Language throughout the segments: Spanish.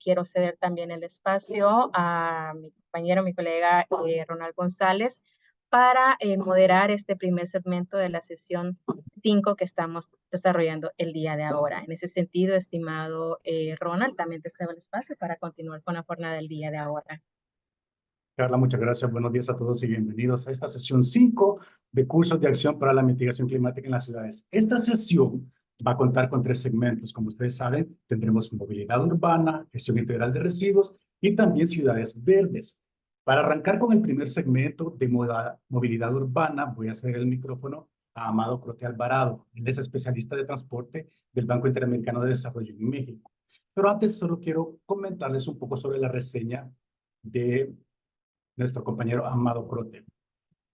quiero ceder también el espacio a mi compañero, mi colega Ronald González, para moderar este primer segmento de la sesión 5 que estamos desarrollando el día de ahora. En ese sentido, estimado Ronald, también te cedo el espacio para continuar con la jornada del día de ahora. Carla, muchas gracias. Buenos días a todos y bienvenidos a esta sesión 5 de cursos de acción para la mitigación climática en las ciudades. Esta sesión va a contar con 3 segmentos. Como ustedes saben, tendremos movilidad urbana, gestión integral de residuos y también ciudades verdes. Para arrancar con el primer segmento de movilidad urbana, voy a ceder el micrófono a Amado Crote Alvarado. Él es especialista de transporte del Banco Interamericano de Desarrollo en México. Pero antes solo quiero comentarles un poco sobre la reseña de nuestro compañero Amado Crote.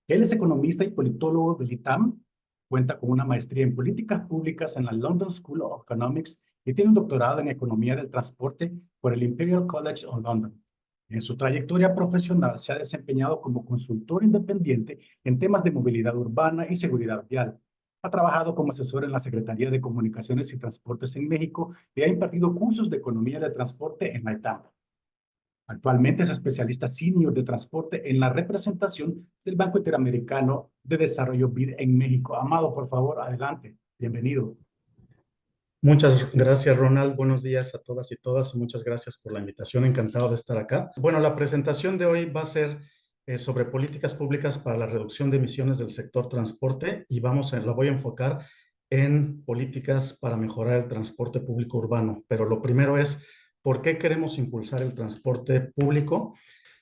Él es economista y politólogo del ITAM, cuenta con una maestría en políticas públicas en la London School of Economics y tiene un doctorado en economía del transporte por el Imperial College of London. En su trayectoria profesional se ha desempeñado como consultor independiente en temas de movilidad urbana y seguridad vial. Ha trabajado como asesor en la Secretaría de Comunicaciones y Transportes en México y ha impartido cursos de economía del transporte en la ITAM. Actualmente es especialista senior de transporte en la representación del Banco Interamericano de Desarrollo BID en México. Amado, por favor, adelante. Bienvenido. Muchas gracias, Ronald. Buenos días a todas y todas. Muchas gracias por la invitación. Encantado de estar acá. Bueno, la presentación de hoy va a ser sobre políticas públicas para la reducción de emisiones del sector transporte y la voy a enfocar en políticas para mejorar el transporte público urbano. Pero lo primero es, ¿por qué queremos impulsar el transporte público?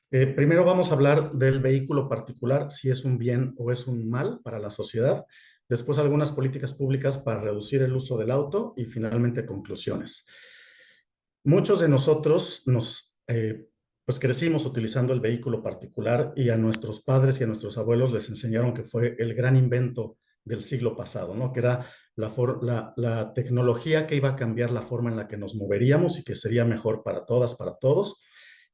Primero vamos a hablar del vehículo particular, si es un bien o es un mal para la sociedad. Después algunas políticas públicas para reducir el uso del auto y finalmente conclusiones. Muchos de nosotros pues crecimos utilizando el vehículo particular y a nuestros padres y a nuestros abuelos les enseñaron que fue el gran invento del siglo pasado, ¿no? Que era la tecnología que iba a cambiar la forma en la que nos moveríamos y que sería mejor para todas, para todos.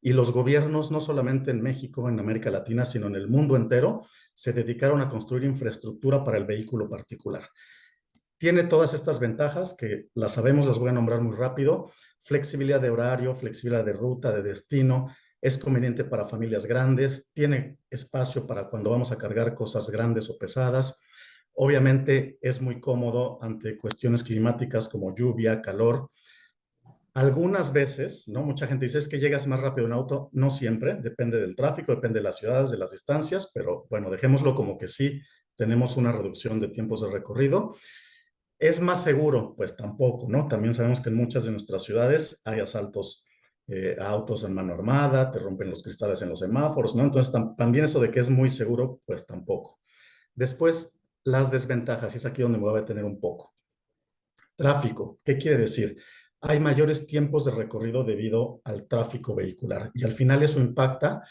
Y los gobiernos, no solamente en México, en América Latina, sino en el mundo entero, se dedicaron a construir infraestructura para el vehículo particular. Tiene todas estas ventajas que las sabemos, las voy a nombrar muy rápido. Flexibilidad de horario, flexibilidad de ruta, de destino. Es conveniente para familias grandes. Tiene espacio para cuando vamos a cargar cosas grandes o pesadas. Obviamente es muy cómodo ante cuestiones climáticas como lluvia, calor. Algunas veces, ¿no? Mucha gente dice, es que llegas más rápido en auto. No siempre, depende del tráfico, depende de las ciudades, de las distancias, pero bueno, dejémoslo como que sí tenemos una reducción de tiempos de recorrido. ¿Es más seguro? Pues tampoco, ¿no? También sabemos que en muchas de nuestras ciudades hay asaltos a autos en mano armada, te rompen los cristales en los semáforos, ¿no? Entonces también eso de que es muy seguro, pues tampoco. Después, las desventajas, y es aquí donde me voy a detener un poco. Tráfico, ¿qué quiere decir? Hay mayores tiempos de recorrido debido al tráfico vehicular y al final eso impacta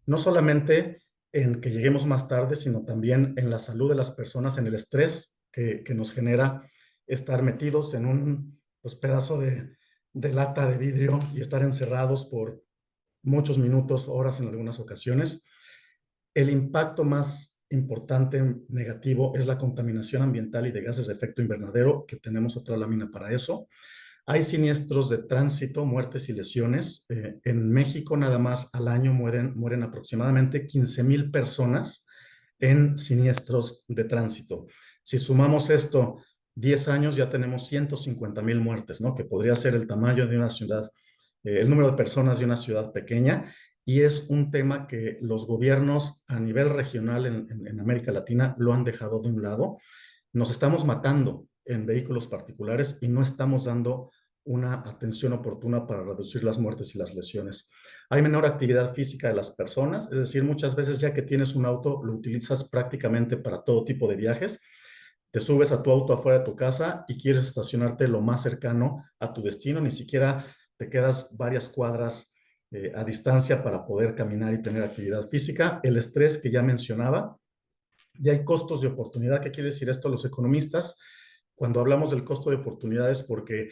no solamente en que lleguemos más tarde, sino también en la salud de las personas, en el estrés que nos genera estar metidos en un pedazo de lata de vidrio y estar encerrados por muchos minutos, horas en algunas ocasiones. El impacto más importante negativo es la contaminación ambiental y de gases de efecto invernadero, que tenemos otra lámina para eso. Hay siniestros de tránsito, muertes y lesiones. En México nada más al año mueren aproximadamente 15,000 personas en siniestros de tránsito. Si sumamos esto 10 años ya tenemos 150,000 muertes, ¿no? Que podría ser el tamaño de una ciudad, el número de personas de una ciudad pequeña. Y es un tema que los gobiernos a nivel regional en América Latina lo han dejado de un lado. Nos estamos matando en vehículos particulares y no estamos dando una atención oportuna para reducir las muertes y las lesiones. Hay menor actividad física de las personas, es decir, muchas veces ya que tienes un auto, lo utilizas prácticamente para todo tipo de viajes. Te subes a tu auto afuera de tu casa y quieres estacionarte lo más cercano a tu destino, ni siquiera te quedas varias cuadras a distancia para poder caminar y tener actividad física. El estrés que ya mencionaba, y hay costos de oportunidad. ¿Qué quiere decir esto? Los economistas, cuando hablamos del costo de oportunidades, porque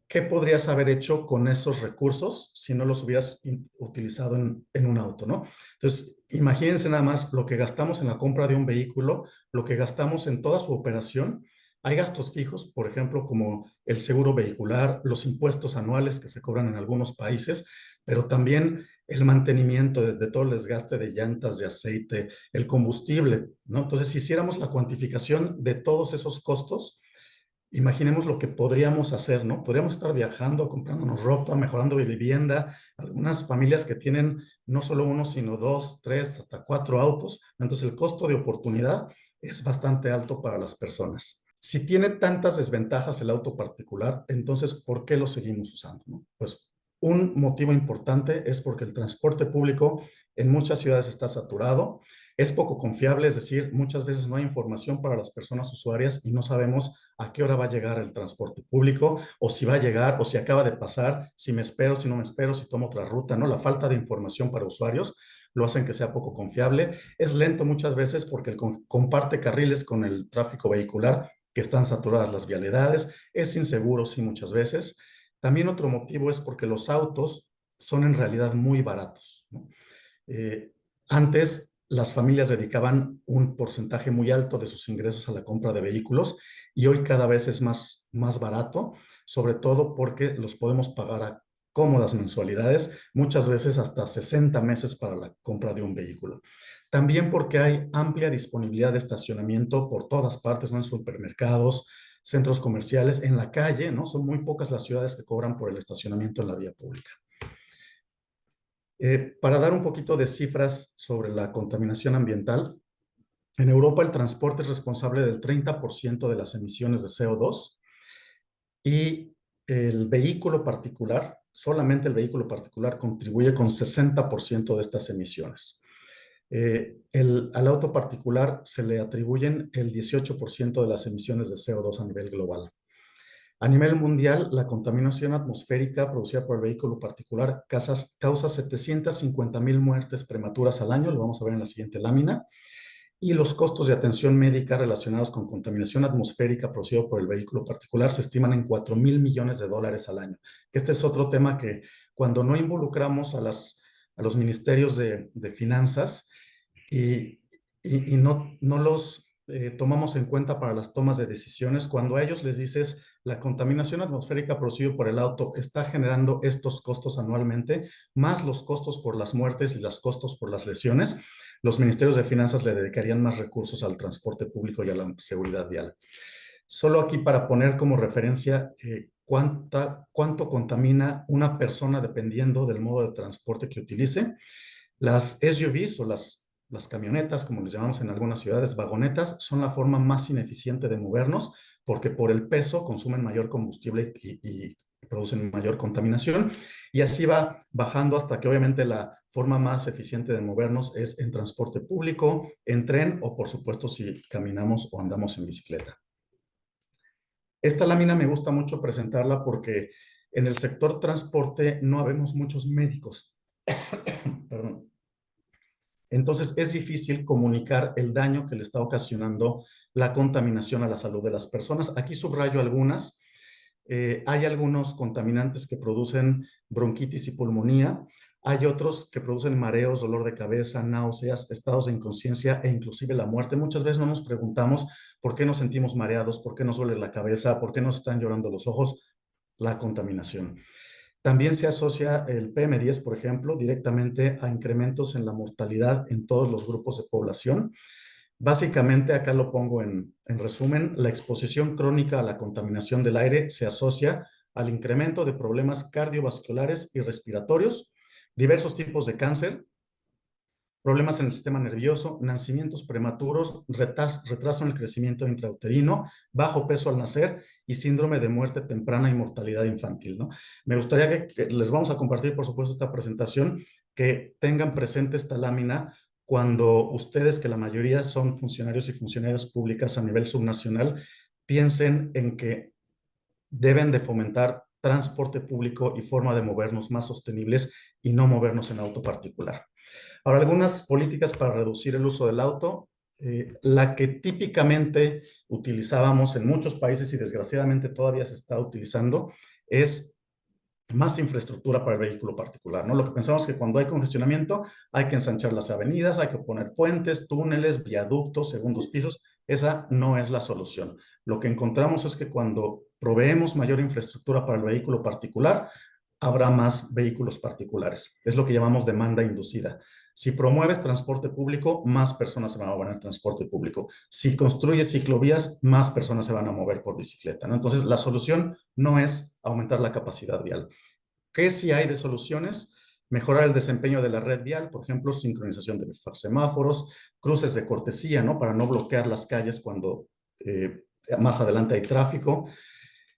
¿qué podrías haber hecho con esos recursos si no los hubieras utilizado en un auto, ¿no? Entonces, imagínense nada más lo que gastamos en la compra de un vehículo, lo que gastamos en toda su operación Hay gastos fijos, por ejemplo, como el seguro vehicular, los impuestos anuales que se cobran en algunos países, pero también el mantenimiento, desde todo el desgaste de llantas, de aceite, el combustible, ¿no? Entonces, si hiciéramos la cuantificación de todos esos costos, imaginemos lo que podríamos hacer, ¿no? Podríamos estar viajando, comprándonos ropa, mejorando de vivienda. Algunas familias que tienen no solo uno, sino dos, tres, hasta cuatro autos. Entonces, el costo de oportunidad es bastante alto para las personas. Si tiene tantas desventajas el auto particular, entonces, ¿por qué lo seguimos usando, no? Pues un motivo importante es porque el transporte público en muchas ciudades está saturado, es poco confiable, es decir, muchas veces no hay información para las personas usuarias y no sabemos a qué hora va a llegar el transporte público, o si va a llegar, o si acaba de pasar, si me espero, si no me espero, si tomo otra ruta, ¿no? La falta de información para usuarios lo hacen que sea poco confiable. Es lento muchas veces porque comparte carriles con el tráfico vehicular, que están saturadas las vialidades. Es inseguro, sí, muchas veces. También otro motivo es porque los autos son en realidad muy baratos, ¿no? Antes las familias dedicaban un porcentaje muy alto de sus ingresos a la compra de vehículos y hoy cada vez es más barato, sobre todo porque los podemos pagar a cómodas mensualidades, muchas veces hasta 60 meses para la compra de un vehículo. También porque hay amplia disponibilidad de estacionamiento por todas partes, ¿no? En supermercados, centros comerciales, en la calle, ¿no? Son muy pocas las ciudades que cobran por el estacionamiento en la vía pública. Para dar un poquito de cifras sobre la contaminación ambiental, en Europa el transporte es responsable del 30% de las emisiones de CO2 y el vehículo particular, solamente el vehículo particular contribuye con 60% de estas emisiones. Al auto particular se le atribuyen el 18% de las emisiones de CO2 a nivel global. A nivel mundial, la contaminación atmosférica producida por el vehículo particular causa 750,000 muertes prematuras al año, lo vamos a ver en la siguiente lámina, y los costos de atención médica relacionados con contaminación atmosférica producida por el vehículo particular se estiman en 4,000 millones de dólares al año. Este es otro tema que cuando no involucramos a los ministerios de finanzas y no los tomamos en cuenta para las tomas de decisiones, cuando a ellos les dices la contaminación atmosférica producida por el auto está generando estos costos anualmente, más los costos por las muertes y los costos por las lesiones, los ministerios de finanzas le dedicarían más recursos al transporte público y a la seguridad vial. Solo aquí para poner como referencia cuánto contamina una persona dependiendo del modo de transporte que utilice. Las SUVs o las camionetas, como les llamamos en algunas ciudades, vagonetas, son la forma más ineficiente de movernos porque por el peso consumen mayor combustible y producen mayor contaminación. Y así va bajando hasta que obviamente la forma más eficiente de movernos es en transporte público, en tren o por supuesto si caminamos o andamos en bicicleta. Esta lámina me gusta mucho presentarla porque en el sector transporte no habemos muchos médicos. Perdón. Entonces es difícil comunicar el daño que le está ocasionando la contaminación a la salud de las personas. Aquí subrayo algunas. Hay algunos contaminantes que producen bronquitis y pulmonía. Hay otros que producen mareos, dolor de cabeza, náuseas, estados de inconsciencia e inclusive la muerte. Muchas veces no nos preguntamos por qué nos sentimos mareados, por qué nos duele la cabeza, por qué nos están llorando los ojos. La contaminación. También se asocia el PM10, por ejemplo, directamente a incrementos en la mortalidad en todos los grupos de población. Básicamente, acá lo pongo en resumen, la exposición crónica a la contaminación del aire se asocia al incremento de problemas cardiovasculares y respiratorios, diversos tipos de cáncer, problemas en el sistema nervioso, nacimientos prematuros, retraso en el crecimiento intrauterino, bajo peso al nacer y síndrome de muerte temprana y mortalidad infantil, ¿no? Me gustaría que les vamos a compartir, por supuesto, esta presentación, que tengan presente esta lámina cuando ustedes, que la mayoría son funcionarios y funcionarias públicas a nivel subnacional, piensen en que deben de fomentar transporte público y forma de movernos más sostenibles y no movernos en auto particular. Ahora, algunas políticas para reducir el uso del auto. La que típicamente utilizábamos en muchos países y desgraciadamente todavía se está utilizando es más infraestructura para el vehículo particular, ¿no? Lo que pensamos que cuando hay congestionamiento hay que ensanchar las avenidas, hay que poner puentes, túneles, viaductos, segundos pisos. Esa no es la solución. Lo que encontramos es que cuando proveemos mayor infraestructura para el vehículo particular, habrá más vehículos particulares. Es lo que llamamos demanda inducida. Si promueves transporte público, más personas se van a mover en transporte público. Si construyes ciclovías, más personas se van a mover por bicicleta, ¿no? Entonces, la solución no es aumentar la capacidad vial. ¿Qué sí hay de soluciones? Mejorar el desempeño de la red vial, por ejemplo, sincronización de semáforos, cruces de cortesía, ¿no? Para no bloquear las calles cuando más adelante hay tráfico.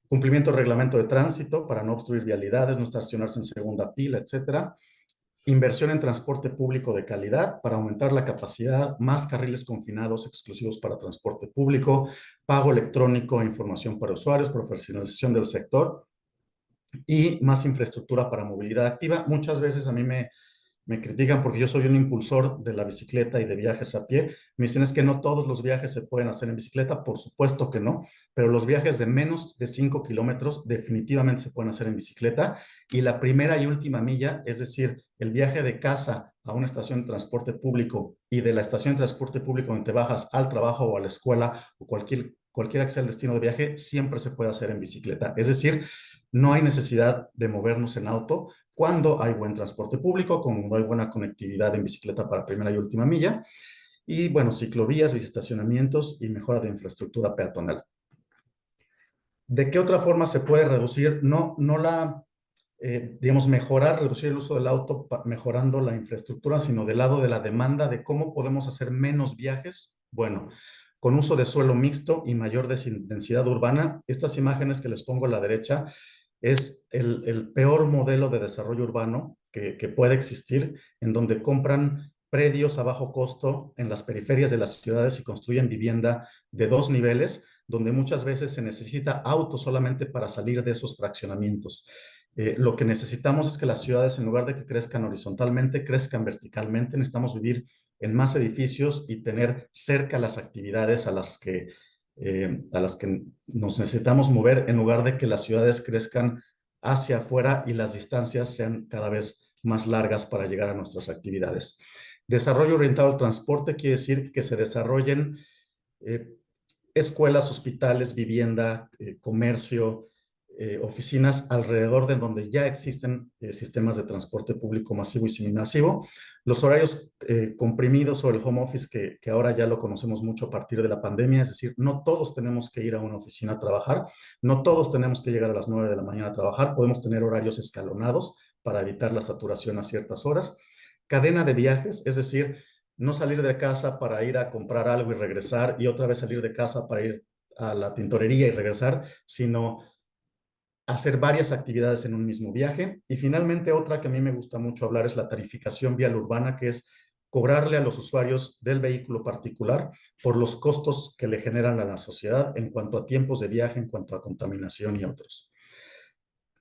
Cumplimiento del reglamento de tránsito para no obstruir vialidades, no estacionarse en segunda fila, etcétera. Inversión en transporte público de calidad para aumentar la capacidad, más carriles confinados exclusivos para transporte público, pago electrónico e información para usuarios, profesionalización del sector y más infraestructura para movilidad activa. Muchas veces a mí me critican porque yo soy un impulsor de la bicicleta y de viajes a pie. Me dicen es que no todos los viajes se pueden hacer en bicicleta. Por supuesto que no, pero los viajes de menos de 5 kilómetros definitivamente se pueden hacer en bicicleta. Y la primera y última milla, es decir, el viaje de casa a una estación de transporte público y de la estación de transporte público donde te bajas al trabajo o a la escuela o cualquiera que sea el destino de viaje, siempre se puede hacer en bicicleta. Es decir, no hay necesidad de movernos en auto cuando hay buen transporte público, cuando hay buena conectividad en bicicleta para primera y última milla, y bueno, ciclovías, biciestacionamientos y mejora de infraestructura peatonal. ¿De qué otra forma se puede reducir? Digamos, reducir el uso del auto mejorando la infraestructura, sino del lado de la demanda de cómo podemos hacer menos viajes. Bueno, con uso de suelo mixto y mayor densidad urbana. Estas imágenes que les pongo a la derecha es el peor modelo de desarrollo urbano que puede existir, en donde compran predios a bajo costo en las periferias de las ciudades y construyen vivienda de 2 niveles, donde muchas veces se necesita auto solamente para salir de esos fraccionamientos. Lo que necesitamos es que las ciudades, en lugar de que crezcan horizontalmente, crezcan verticalmente. Necesitamos vivir en más edificios y tener cerca las actividades a las que nos necesitamos mover, en lugar de que las ciudades crezcan hacia afuera y las distancias sean cada vez más largas para llegar a nuestras actividades. Desarrollo orientado al transporte quiere decir que se desarrollen escuelas, hospitales, vivienda, comercio, oficinas alrededor de donde ya existen sistemas de transporte público masivo y semimasivo. Los horarios comprimidos sobre el home office, que ahora ya lo conocemos mucho a partir de la pandemia, es decir, no todos tenemos que ir a una oficina a trabajar, no todos tenemos que llegar a las 9 de la mañana a trabajar, podemos tener horarios escalonados para evitar la saturación a ciertas horas. Cadena de viajes, es decir, no salir de casa para ir a comprar algo y regresar y otra vez salir de casa para ir a la tintorería y regresar, sino hacer varias actividades en un mismo viaje. Y finalmente, otra que a mí me gusta mucho hablar es la tarificación vial urbana, que es cobrarle a los usuarios del vehículo particular por los costos que le generan a la sociedad en cuanto a tiempos de viaje, en cuanto a contaminación y otros.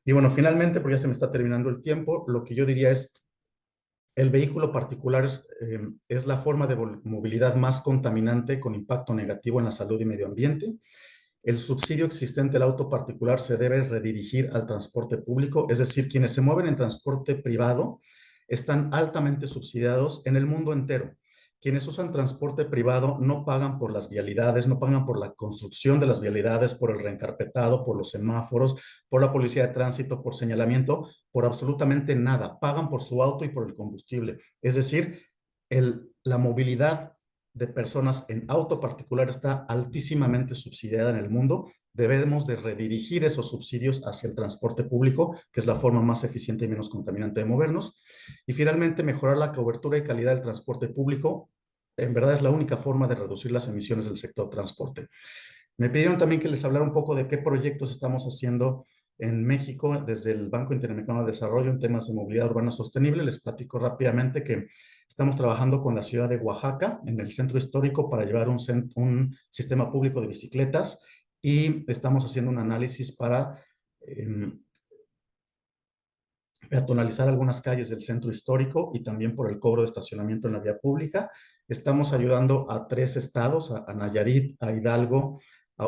Y bueno, finalmente, porque ya se me está terminando el tiempo, lo que yo diría es, el vehículo particular es la forma de movilidad más contaminante con impacto negativo en la salud y medio ambiente. El subsidio existente al auto particular se debe redirigir al transporte público, es decir, quienes se mueven en transporte privado están altamente subsidiados en el mundo entero. Quienes usan transporte privado no pagan por las vialidades, no pagan por la construcción de las vialidades, por el reencarpetado, por los semáforos, por la policía de tránsito, por señalamiento, por absolutamente nada. Pagan por su auto y por el combustible. Es decir, la movilidad de personas en auto particular está altísimamente subsidiada en el mundo. Debemos de redirigir esos subsidios hacia el transporte público, que es la forma más eficiente y menos contaminante de movernos. Y finalmente, mejorar la cobertura y calidad del transporte público. En verdad es la única forma de reducir las emisiones del sector transporte. Me pidieron también que les hablara un poco de qué proyectos estamos haciendo en México desde el Banco Interamericano de Desarrollo en temas de movilidad urbana sostenible. Les platico rápidamente que estamos trabajando con la ciudad de Oaxaca en el centro histórico para llevar un sistema público de bicicletas y estamos haciendo un análisis para peatonalizar algunas calles del centro histórico y también por el cobro de estacionamiento en la vía pública. Estamos ayudando a 3 estados, a Nayarit, a Hidalgo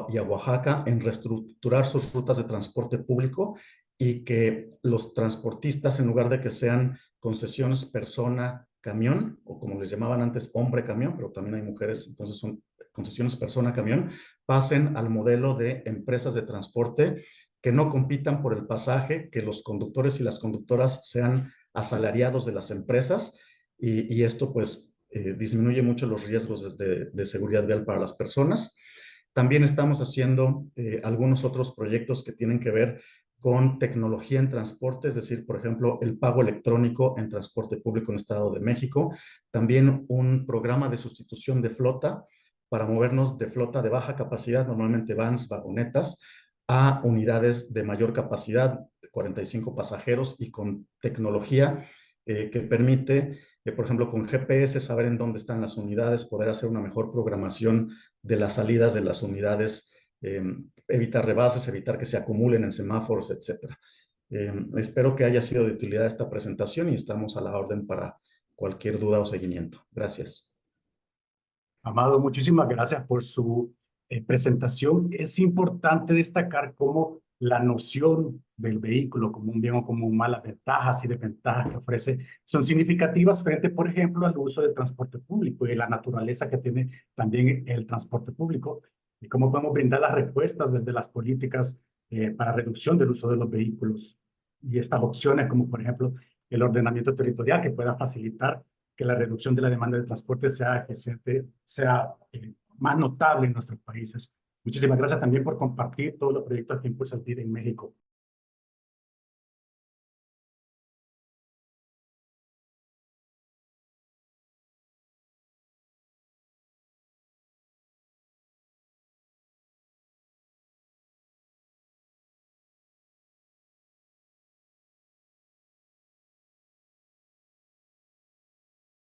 y a Oaxaca, en reestructurar sus rutas de transporte público y que los transportistas, en lugar de que sean concesiones persona-camión, o como les llamaban antes, hombre-camión, pero también hay mujeres, entonces son concesiones persona-camión, pasen al modelo de empresas de transporte que no compitan por el pasaje, que los conductores y las conductoras sean asalariados de las empresas y esto pues disminuye mucho los riesgos de seguridad vial para las personas. También estamos haciendo algunos otros proyectos que tienen que ver con tecnología en transporte, es decir, por ejemplo, el pago electrónico en transporte público en el Estado de México. También un programa de sustitución de flota para movernos de flota de baja capacidad, normalmente vans, vagonetas, a unidades de mayor capacidad, de 45 pasajeros y con tecnología que permite, por ejemplo, con GPS saber en dónde están las unidades, poder hacer una mejor programación de las salidas de las unidades, evitar rebases, evitar que se acumulen en semáforos, etc. Espero que haya sido de utilidad esta presentación y estamos a la orden para cualquier duda o seguimiento. Gracias. Amado, muchísimas gracias por su presentación. Es importante destacar cómo la noción del vehículo como un bien o como un mal, las ventajas y desventajas que ofrece son significativas frente, por ejemplo, al uso del transporte público y la naturaleza que tiene también el transporte público y cómo podemos brindar las respuestas desde las políticas para reducción del uso de los vehículos y estas opciones como, por ejemplo, el ordenamiento territorial que pueda facilitar que la reducción de la demanda de transporte sea eficiente, sea más notable en nuestros países. Muchísimas gracias también por compartir todos los proyectos que impulsa el BID en México.